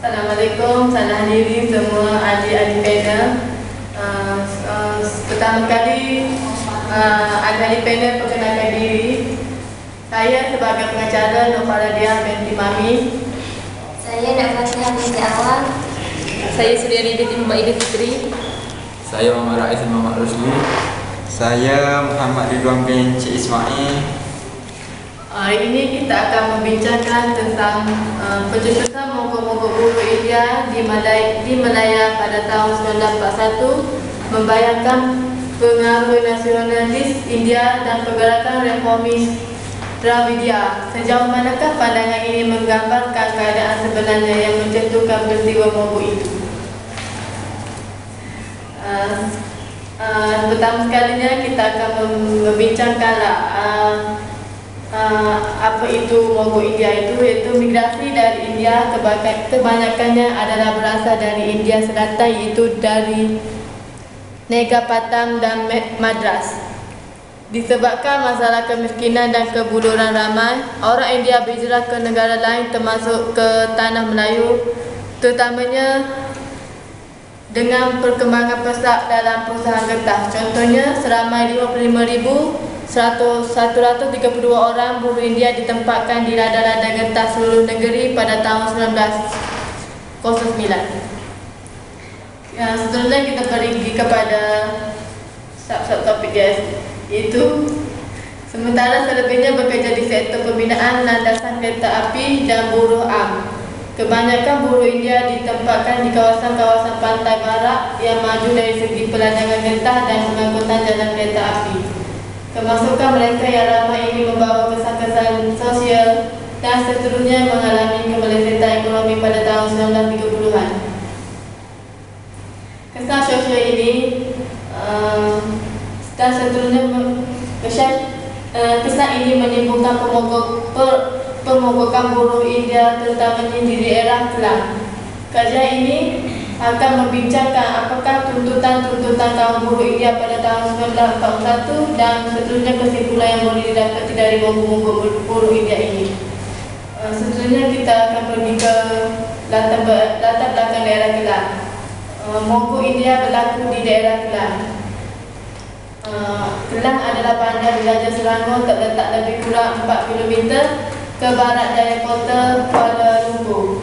Assalamualaikum, salam diri semua adik-adik panel. Pertama kali adik-adik panel perkenalkan diri. Saya sebagai pengacara Nur Faradiah binti Mami. Saya Nafasah binti Awang. Saya Suryani binti Muhammad Idris Fitri. Saya Muhammad Rais Muhammad Rusli. Saya Muhammad Ridwan bin Cik Ismail. Hari ini kita akan membincangkan tentang pencetusan mogok-mogok buruh India di Malaya pada tahun 1941, membayangkan pengaruh nasionalis India dan pergerakan reformis Dravidia. Sejauh manakah pandangan ini menggambarkan keadaan sebenarnya yang mencetuskan peristiwa mogok itu? Pertama sekalinya kita akan membincangkanlah apa itu mogok India itu, yaitu migrasi dari India kebanyakannya adalah berasal dari India Selatan, yaitu dari Negapatam dan Madras. Disebabkan masalah kemiskinan dan kebuluran ramai, orang India berhijrah ke negara lain termasuk ke tanah Melayu, terutamanya dengan perkembangan pesat dalam perusahaan getah. Contohnya, seramai 55.132 orang buruh India ditempatkan di ladang-ladang getah seluruh negeri pada tahun 1909. Seterusnya kita pergi kepada sub-topik dia, iaitu sementara selebihnya bekerja di sektor pembinaan, landasan kereta api dan buruh am. Kebanyakan buruh India ditempatkan di kawasan-kawasan pantai barat yang maju dari segi peladangan getah dan pengangkutan jalan kereta api. Kemasukan mereka yang ramai ini membawa kesan-kesan sosial dan seterusnya mengalami kemelesetan ekonomi pada tahun 1930-an. Kesan sosial ini dan seterusnya kesan ini menimbulkan pemogokan buruh India terutamanya di daerah Kelang. Kajian ini akan membincangkan apakah tuntutan kaum buruh India pada tahun 1941 dan seterusnya kesimpulan yang boleh didapati dari mogok buruh India ini. Seterusnya kita akan pergi ke latar belakang daerah Kelang. Mogok India berlaku di daerah Kelang. Kelang adalah bandar di Raja Selangor, terletak lebih kurang 4 km ke barat daya kota Kuala Lumpur.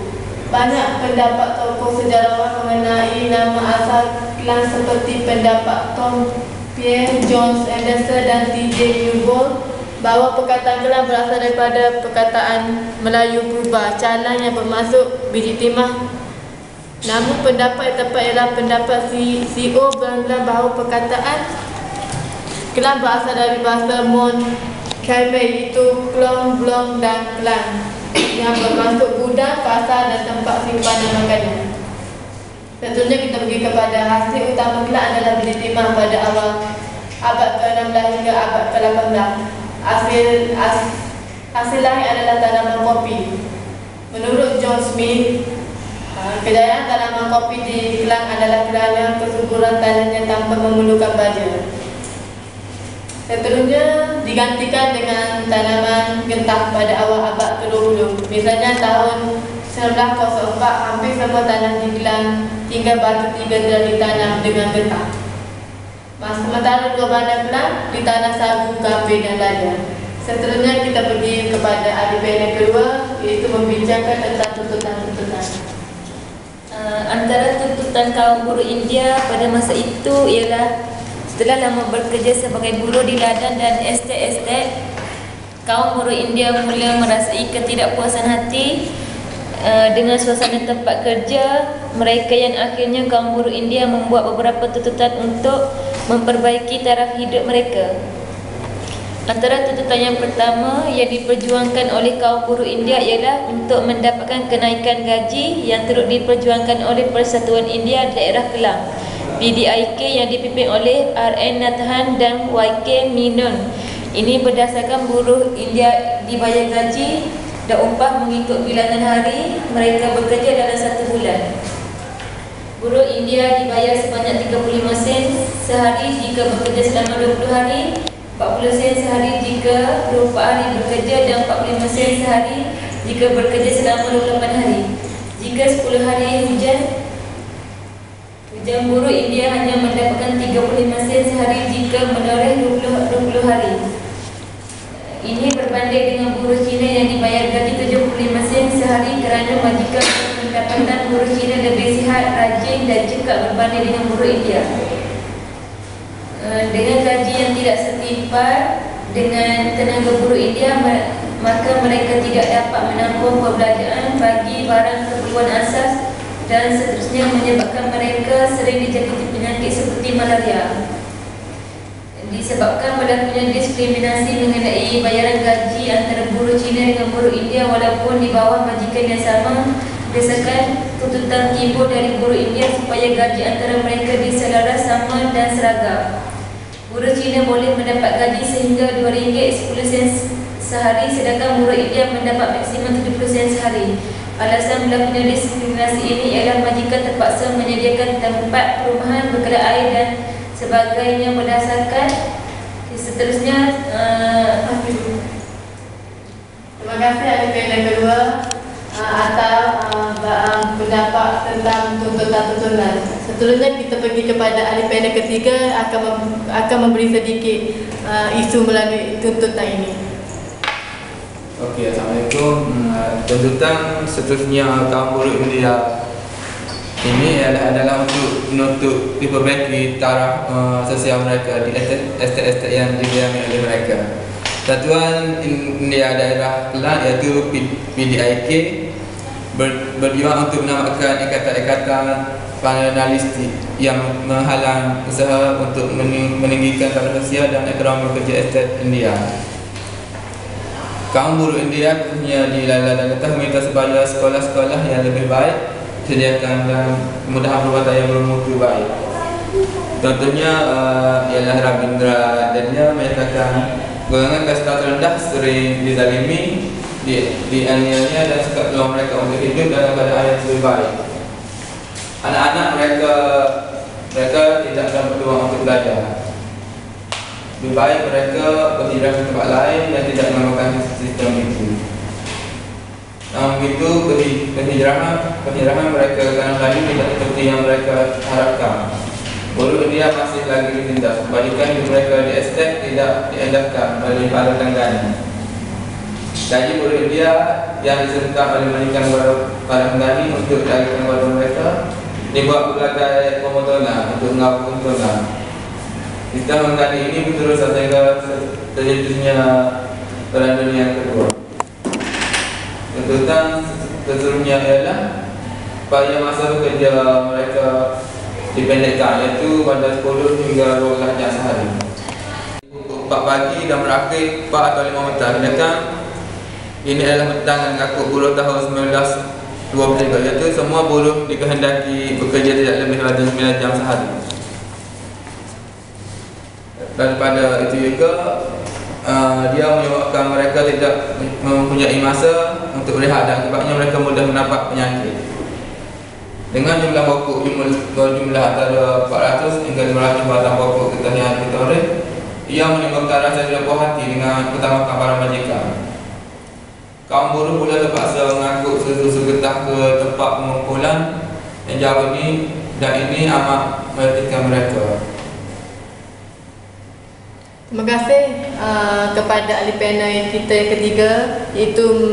Banyak pendapat tokoh sejarawan mengenai nama asal Kelang seperti pendapat Tom Pierre, John Anderson dan T.J. Newbold bahawa perkataan Kelang berasal daripada perkataan Melayu purba calang yang bermaksud biji timah. Namun pendapat yang tepat ialah pendapat C.O. Bangla bahawa perkataan Kelang berasal dari bahasa Mon Khmer, iaitu Klong, Blong dan Kelang yang bermaksud gudang, pasar dan tempat simpanan makanan. Tentunya kita pergi kepada hasil utama Kelang adalah biji timah pada awal abad ke-16 hingga abad ke-18. Hasil lain adalah tanaman kopi. Menurut John Smith, kejayaan tanaman kopi di Kelang adalah kerana kesuburan tanahnya tanpa memerlukan baja. Seterusnya digantikan dengan tanaman getah pada awal abad ke-20. Misalnya tahun 1904 hampir semua tanah di Kelang hingga batu 3 telah ditanam dengan getah. Sementara dua bandar Kelang ditanam sagu, kafe dan lada. Seterusnya kita pergi kepada adik panel kedua, iaitu membincangkan tentang tuntutan-tuntutan. Antara tuntutan kaum buruh India pada masa itu ialah setelah lama bekerja sebagai buruh di ladang dan estet-estet, kaum buruh India mula merasai ketidakpuasan hati dengan suasana tempat kerja mereka, yang akhirnya kaum buruh India membuat beberapa tuntutan untuk memperbaiki taraf hidup mereka. Antara tuntutan yang pertama yang diperjuangkan oleh kaum buruh India ialah untuk mendapatkan kenaikan gaji yang turut diperjuangkan oleh Persatuan India Daerah Kelang PDIK yang dipimpin oleh R.N. Nathan dan Y.K. Menon. Ini berdasarkan buruh India dibayar gaji dan upah mengikut bilangan hari mereka bekerja dalam 1 bulan. Buruh India dibayar sebanyak 35 sen sehari jika bekerja selama 20 hari, 40 sen sehari jika 24 hari bekerja dan 45 sen sehari jika bekerja selama 28 hari. Jika jika 10 hari hujan buruh India hanya mendapatkan 35 sen sehari jika menoreh 20 hari. Ini berbanding dengan buruh Cina yang dibayar gaji 75 sen sehari kerana majikan pendapatan buruh Cina lebih sihat, rajin dan cekap berbanding dengan buruh India. Dengan gaji yang tidak setimpal dengan tenaga buruh India, maka mereka tidak dapat menampung perbelanjaan bagi barang keperluan asas dan seterusnya, menyebabkan mereka sering dijangkiti penyakit seperti malaria. Disebabkan berlakunya diskriminasi mengenai bayaran gaji antara buruh Cina dengan buruh India walaupun di bawah majikan yang sama, berdasarkan tuntutan timbul dari buruh India supaya gaji antara mereka diselaras, sama dan seragam. Buruh Cina boleh mendapat gaji sehingga RM2.10 sehari, sedangkan buruh India mendapat maksimum 70 sen sehari. Alasan berlakunya diskriminasi ini ialah majikan terpaksa menyediakan tempat perumahan, bekal air dan sebagainya berdasarkan seterusnya. Terima kasih ahli panel kedua atas pendapat tentang tuntutan. Seterusnya kita pergi kepada ahli panel ketiga akan memberi sedikit isu melalui tuntutan ini. Okey, Assalamualaikum. Tuntutan seterusnya kaum buruh India ini adalah untuk menuntut diperbaiki taraf sosial mereka di estet-estet yang didiami oleh mereka. Satuan India Daerah Kelang iaitu PDIK berjuang untuk menamatkan ikatan-ikatan panelistik yang menghalang usaha untuk meninggikan taraf sosial dan ekonomi kerja estet India. Kaum buruh India khususnya di Lala dan Kedah meminta supaya sekolah-sekolah yang lebih baik sediakan dan kemudahan perubatan yang bermutu baik. Contohnya ialah Rabindra dan dia menyatakan golongan kasta terendah sering dizalimi, dianiaya dan sekat peluang mereka untuk hidup dalam keadaan yang lebih baik. Anak-anak mereka tidak dapat peluang untuk belajar. Lebih baik mereka berhijrah ke tempat lain dan tidak melakukan sistem itu. Namun begitu, penghijrahan mereka ke tanah Melayu tidak seperti yang mereka harapkan. Buruh India masih lagi ditindas. Kebajikan hidup mereka di estet tidak diendapkan oleh para tenggani. Gaji buruh India yang disertai oleh majikan para tenggani untuk dialihkan kepada mereka dibuat berbagai pemotongan untuk mengapa keuntungan. Sistem kali ini berterus sehingga terjadinya Perang Dunia Kedua. Tuntutan seterusnya ialah supaya masa bekerja mereka dipendekkan, iaitu pada 10 hingga 12 jam sehari. Pukul 4 pagi dan berakhir 4 atau 5 petang. Sedangkan ini adalah petang yang mengaku buruh tahun 1923, iaitu semua buruh dikehendaki bekerja tidak lebih dari 9 jam sehari. Daripada itu juga dia menyebabkan mereka tidak mempunyai masa untuk berehat dan akibatnya mereka mudah mendapat penyakit. Dengan jumlah pokok jumlah antara 400 hingga 500 batang pokok getah yang ditoreh, ia menimbulkan rasa tidak puas hati dengan ketamakan para majikan. Kaum buruh pula terpaksa mengangkut susu getah ke tempat pengumpulan yang jauh ini, dan ini amat menyakitkan mereka. Terima kasih kepada ahli panel kita yang ketiga, iaitu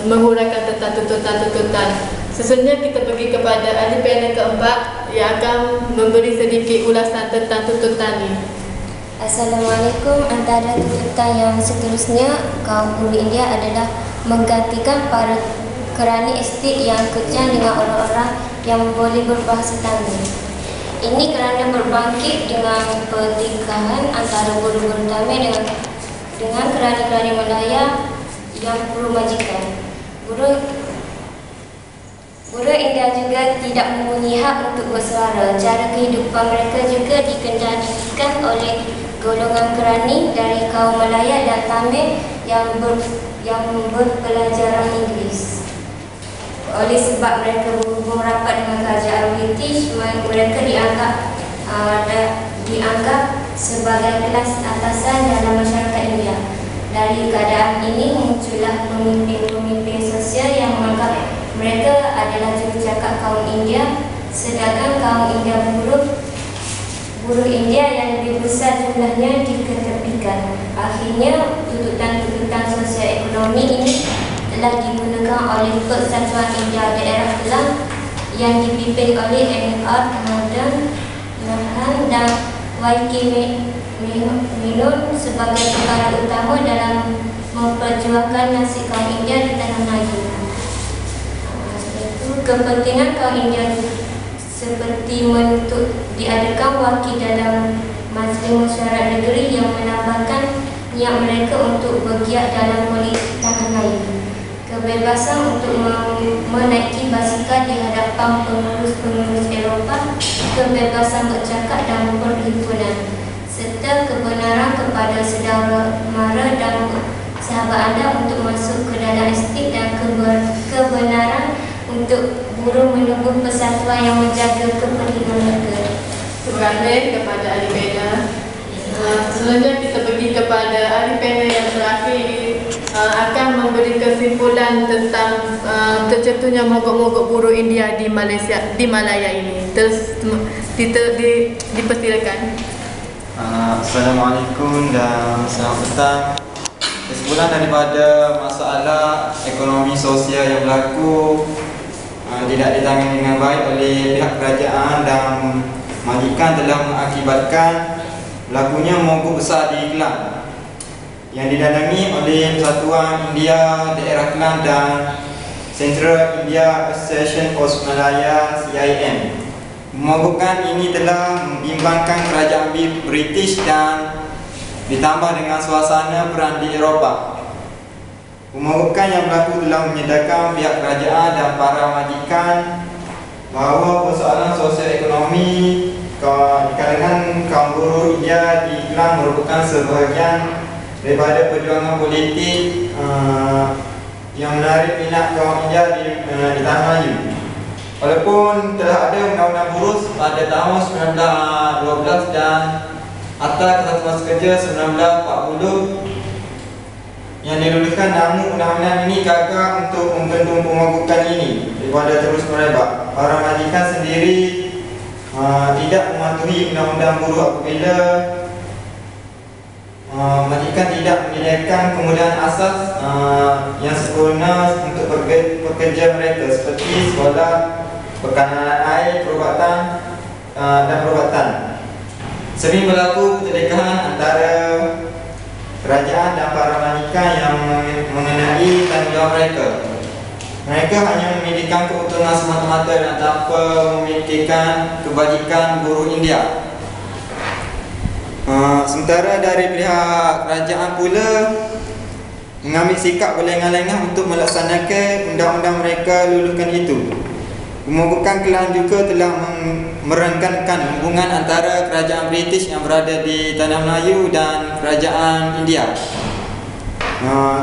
menghuraikan tentang tuntutan-tuntutan. Seterusnya kita pergi kepada ahli panel keempat yang akan memberi sedikit ulasan tentang tuntutan ini. Assalamualaikum. Antara tuntutan yang seterusnya kaum buruh India adalah menggantikan para kerani estet yang kejam dengan orang-orang yang boleh berbahasa Tamil. Ini kerana berbangkit dengan pertikaian antara buruh-buruh Tamil dengan kerani-kerani Malaya yang perlu majikan. Buruh India juga tidak mempunyai hak untuk bersuara. Cara kehidupan mereka juga dikendalikan oleh golongan kerani dari kaum Malaya dan Tamil yang berpelajaran Inggeris. Oleh sebab mereka berhubung rapat dengan kerajaan British, mereka dianggap sebagai kelas atasan dalam masyarakat India. Dari keadaan ini muncullah pemimpin-pemimpin sosial yang menganggap Mereka adalah jurucakap kaum India, sedangkan kaum India buruh India yang lebih besar jumlahnya diketepikan. Akhirnya, tuntutan-tuntutan sosial ekonomi ini telah digunakan oleh Persatuan India Daerah Kelang yang dipimpin oleh N.R. Narhan dan Y.K. Menon sebagai perkara utama dalam memperjuangkan nasib kaum India di tanah Melayu. Kepentingan kaum India seperti menuntut diadakan wakil dalam Majlis Mesyuarat Negeri yang menambahkan niat mereka untuk bergiat dalam politik tanah Melayu, kebebasan untuk menaiki basikal di hadapan pengurus-pengurus Eropah, kebebasan bercakap dan berhimpunan, serta kebenaran kepada saudara mara dan sahabat anda untuk masuk ke dalam estate dan kebenaran untuk buruh menunggu persatuan yang menjaga kepentingan mereka. Terima kasih kepada ahli panel. Selanjutnya kita pergi kepada ahli panel yang terakhir akan memberi kesimpulan tentang tercetusnya mogok-mogok buruh India di Malaysia, di Malaya ini. Dipersilakan. Assalamualaikum dan selamat petang. Kesimpulan daripada masalah ekonomi sosial yang berlaku tidak ditangani dengan baik oleh pihak kerajaan dan majikan telah mengakibatkan berlakunya mogok besar di Kelang yang didandangi oleh Persatuan India Daerah Kelang dan Central India Association of Malaya CIM. Memogokkan ini telah membimbangkan kerajaan British dan ditambah dengan suasana perang di Eropah. Pemogokan yang berlaku telah menyedarkan pihak kerajaan dan para majikan bahawa persoalan sosial ekonomi di kalangan kaum buruh India di Kelang merupakan sebahagian daripada perjuangan politik yang menarik minat kaum India di tanah Melayu. Walaupun telah ada undang-undang buruh pada tahun 1912 dan Akta Kesatuan Kerja 1940 yang diluluskan, namun undang-undang ini gagal untuk membendung pemogokan ini daripada terus merebak. Para majikan sendiri tidak mematuhi undang-undang buruh apabila majikan tidak menyediakan kemudahan asas yang sempurna untuk pekerja mereka seperti sekolah, perkanan air, perubatan dan perubatan. Sering berlaku pertelingkahan antara kerajaan dan para majikan yang mengenai tanggungjawab mereka. Mereka hanya memikirkan keuntungan semata-mata dan tanpa memikirkan kebajikan buruh India. Sementara dari pihak kerajaan pula mengambil sikap berlengah-lengah untuk melaksanakan undang-undang mereka luluskan itu. Pemogokan Kelang juga telah merenggankan hubungan antara kerajaan British yang berada di tanah Melayu dan kerajaan India.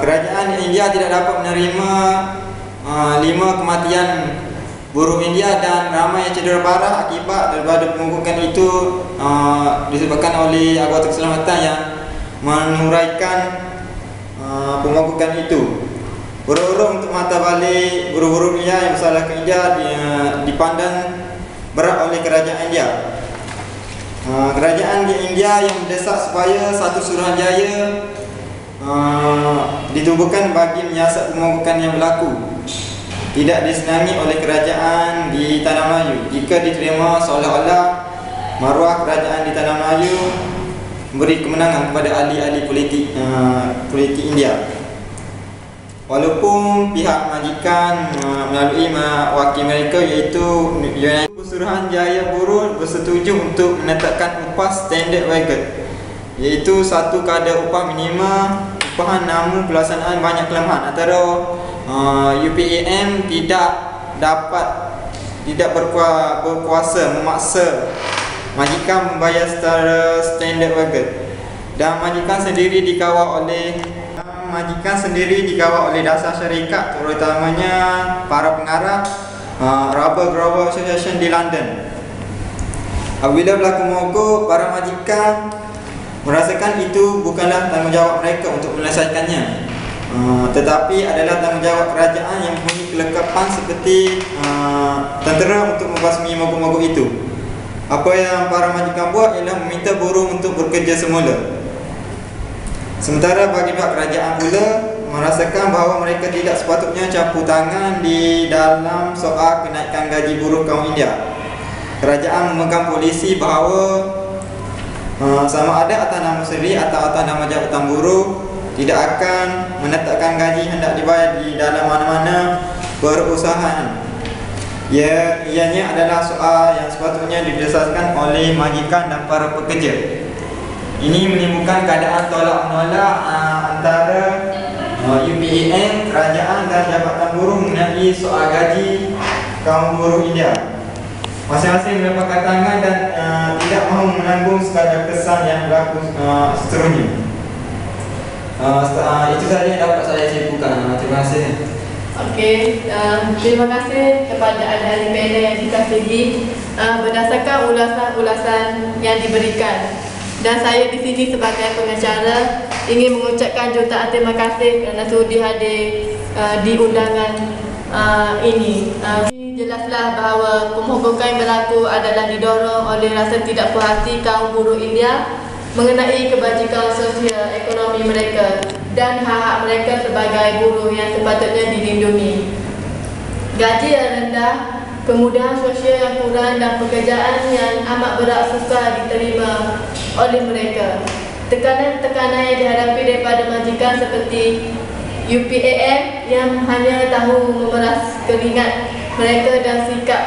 Kerajaan India tidak dapat menerima 5 kematian buruh India dan ramai yang cedera parah akibat daripada pemogokan itu disebabkan oleh anggota keselamatan yang menuraikan pemogokan itu. Buruh-buruh untuk mata balik buruh-buruh India yang bersalah ke India dipandang berat oleh kerajaan India. Kerajaan di India yang mendesak supaya satu Suruhanjaya ditubuhkan bagi menyiasat pemogokan yang berlaku tidak disenangi oleh kerajaan di tanah Melayu. Jika diterima seolah-olah maruah kerajaan di tanah Melayu memberi kemenangan kepada ahli-ahli politik India. Walaupun pihak majikan melalui wakil mereka iaitu United Suruhanjaya Buruh bersetuju untuk menetapkan upah standard wage, iaitu satu kadar upah minima upahan, namun pelaksanaan banyak kelemahan. Antara UPAM tidak berkuasa memaksa majikan membayar secara standard wage, dan majikan sendiri dikawal oleh dasar syarikat, terutamanya para pengarah Rubber Grower Association di London. Apabila berlaku mogok, para majikan merasakan itu bukanlah tanggungjawab mereka untuk menyelesaikannya. tetapi adalah tanggungjawab kerajaan yang mempunyai kelengkapan seperti tentera untuk membasmi mogok-mogok itu. Apa yang para majikan buat ialah meminta buruh untuk bekerja semula. Sementara bagi pihak kerajaan pula merasakan bahawa mereka tidak sepatutnya campur tangan di dalam soal kenaikan gaji buruh kaum India. Kerajaan memegang polisi bahawa sama ada atas nama sendiri atau atas nama jabatan buruh tidak akan menetapkan gaji hendak dibayar di dalam mana-mana perusahaan. Ianya adalah soal yang sepatutnya didasarkan oleh majikan dan para pekerja. Ini menimbulkan keadaan tolak-menolak antara UPAM, kerajaan dan jabatan buruh mengenai soal gaji kaum buruh India. Masing-masing melepaskan tangan dan tidak mahu menanggung segala kesan yang berlaku seterusnya. Itu sahaja yang dapat saya simpulkan. Terima kasih. Okey, terima kasih kepada ahli-ahli panel yang dikasihi berdasarkan ulasan-ulasan yang diberikan. Dan saya di sini sebagai pengacara ingin mengucapkan jutaan terima kasih kerana sudi hadir di undangan ini. Jelaslah bahawa pemogokan yang berlaku adalah didorong oleh rasa tidak puas hati kaum buruh India mengenai kebajikan sosial ekonomi mereka dan hak-hak mereka sebagai buruh yang sepatutnya dilindungi. Gaji yang rendah, kemudahan sosial yang kurang dan pekerjaan yang amat berat susah diterima oleh mereka. Tekanan-tekanan yang dihadapi daripada majikan seperti UPAM yang hanya tahu memeras keringat mereka dan sikap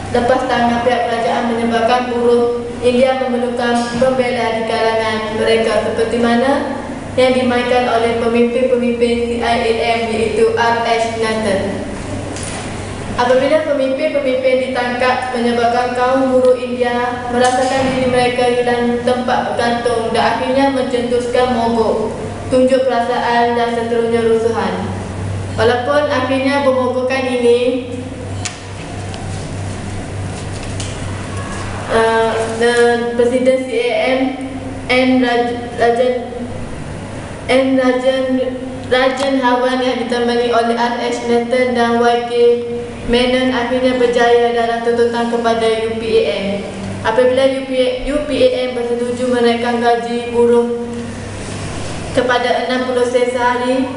lepas tangan pihak kerajaan menyebabkan buruh India memerlukan pembela di kalangan mereka seperti mana yang dimainkan oleh pemimpin-pemimpin CIAM iaitu R.H. Nathan. Apabila pemimpin-pemimpin ditangkap menyebabkan kaum buruh India merasakan diri mereka hilang tempat bergantung dan akhirnya mencetuskan mogok, tunjuk perasaan dan seterusnya rusuhan. Walaupun akhirnya pemogokan ini Presiden CIAM Rajan Hawan yang ditemani oleh R.H. Nathan dan Y.K. Menon akhirnya berjaya dalam tuntutan kepada UPAM. Apabila UPAM bersetuju menaikkan gaji buruh kepada 60 sen sehari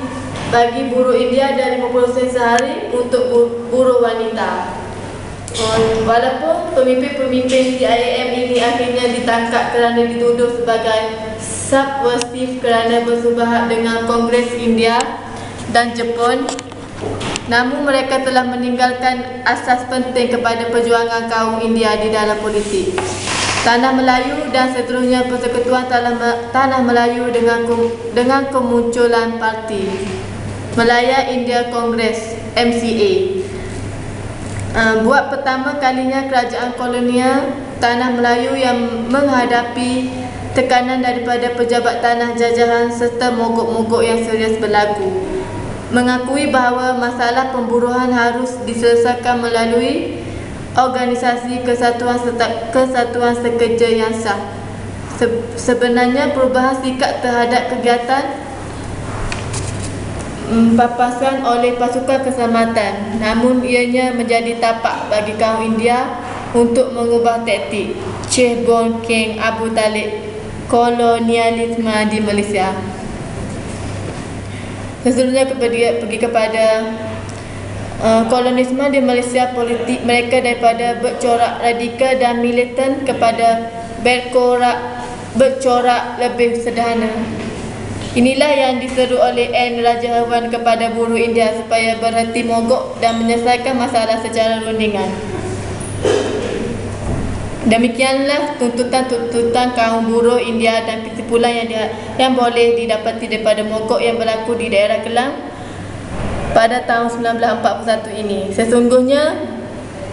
bagi buruh India dan 50 sen sehari untuk buruh wanita. Walaupun pemimpin-pemimpin CIAM ini akhirnya ditangkap kerana dituduh sebagai subversif kerana bersubahag dengan Kongres India dan Jepun, namun mereka telah meninggalkan asas penting kepada perjuangan kaum India di dalam politik. Tanah Melayu dan seterusnya Persekutuan Tanah Melayu dengan kemunculan parti Malaya India Congress MCA. Buat pertama kalinya kerajaan kolonial Tanah Melayu yang menghadapi tekanan daripada pejabat tanah jajahan serta mogok-mogok yang serius berlaku, mengakui bahawa masalah pemburuhan harus diselesaikan melalui organisasi kesatuan sekerja yang sah. Sebenarnya perubahan sikap terhadap kegiatan papasan oleh pasukan keselamatan, namun ianya menjadi tapak bagi kaum India untuk mengubah taktik Syekh Bon King Abu Talib kolonialisme di Malaysia. Seterusnya pergi kepada kolonialisme di Malaysia. Politik mereka daripada bercorak radikal dan militan kepada bercorak lebih sederhana. Inilah yang diseru oleh N. Raja Hawan kepada buruh India supaya berhenti mogok dan menyelesaikan masalah secara rundingan. Demikianlah tuntutan-tuntutan kaum buruh India dan kesimpulan yang boleh didapati daripada mogok yang berlaku di daerah Kelang pada tahun 1941 ini. Sesungguhnya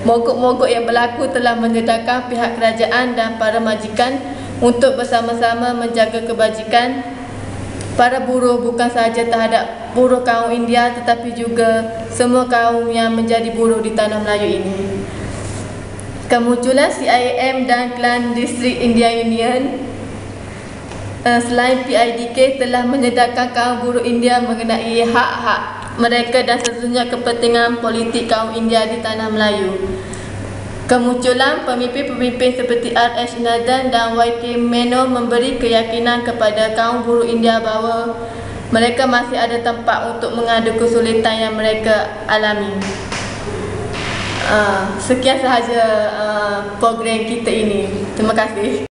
mogok-mogok yang berlaku telah menyedarkan pihak kerajaan dan para majikan untuk bersama-sama menjaga kebajikan para buruh, bukan sahaja terhadap buruh kaum India tetapi juga semua kaum yang menjadi buruh di Tanah Melayu ini. Kemunculan CIAM dan Klan District India Union selain PIDK telah menyedarkan kaum buruh India mengenai hak-hak mereka dan seterusnya kepentingan politik kaum India di tanah Melayu. Kemunculan pemimpin-pemimpin seperti R.S. Nathan dan Y.K. Menon memberi keyakinan kepada kaum buruh India bahawa mereka masih ada tempat untuk mengadu kesulitan yang mereka alami. Sekian sahaja program kita ini. Terima kasih.